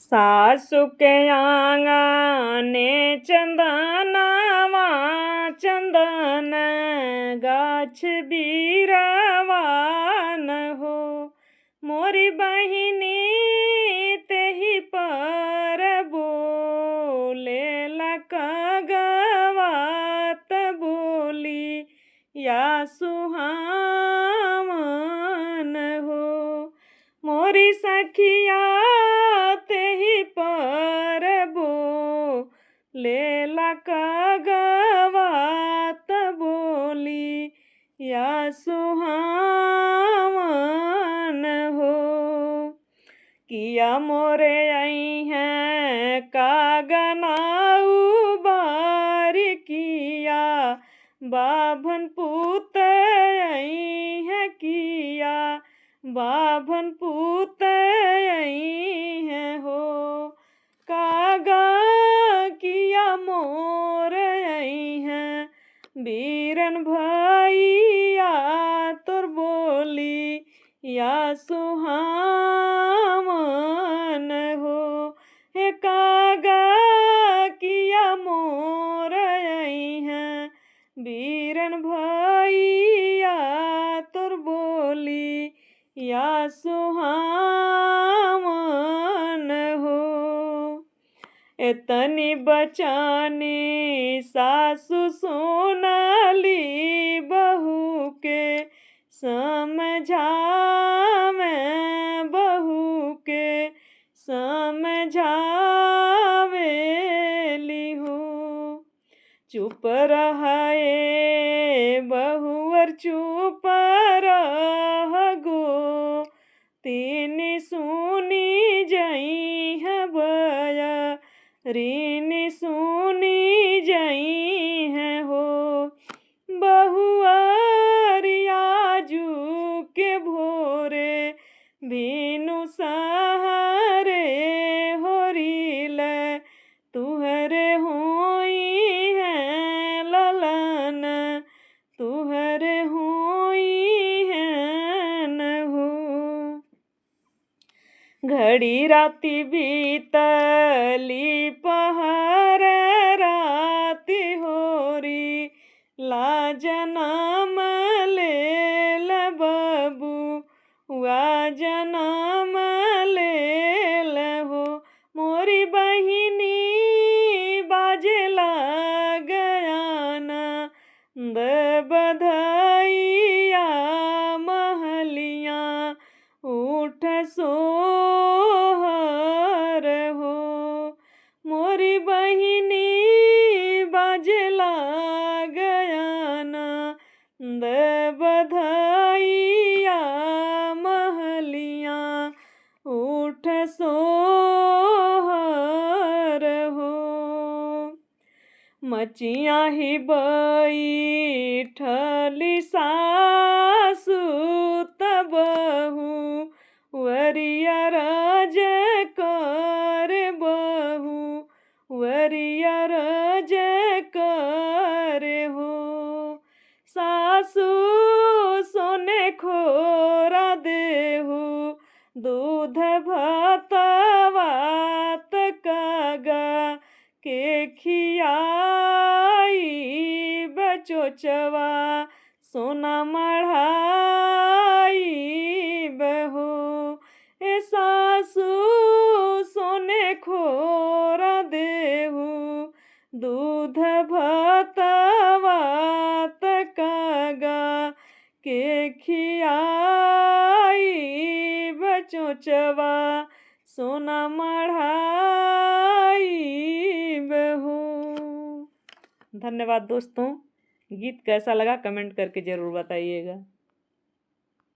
सासु के आंगने चंदनवा चंदन गाछ बीरवा न हो। मोरी बहिनी तेहि पर बोले लकगवा त बोली या सुहावन हो। मोरी सखिया तेहि पर बोले लकगवा त बोली या सुहावन हो। किया मोरे आई हैं कागनाऊ बारी किया बाभन पूत आई है किया बाभन पूत आई है हो। कागा किया मोर आई हैं बीरन भैया तोर बोली या सुहावन हो। हे कागा किया मोर आई हैं बीरन भैया तोर बोली या सुहावन हो। एतनी बचानी सासु सोनाली बहू के समझावे बहू के समझावेली हो। चुप रहे बहुअर चुप रह गो तीन सुनी जई है बया रीनी सुनी जई है हो। बहुआरियाजू के भोरे भीनु सहरे होरिल तुहरे होई है ललन तुहरे होई है न हो। घड़ी राती बीतली पहर राती होरी लाजनम ले बबू हुआ जनम ले हो। मोरी बहिनी बाजे लगयाना द बधाइया महलिया उठ सोहर हो। मोरी बहिनी बाजे लगयाना द बधाइया महलिया उठ सोहर हो। मचिया ही बैठली सासु तबहू वरिया राज कर बहू वरिया राज कर हो। सासु सोने खोरा देहू दूध भातवात कागा के खियाई बचोचवा सोना मढ़ाई बहू। ए सासु सोने खोरा देहू दूध भातवात कागा के खियाई बचोचवा सोना मढ़ाई बहू। धन्यवाद दोस्तों। गीत कैसा लगा कमेंट करके ज़रूर बताइएगा।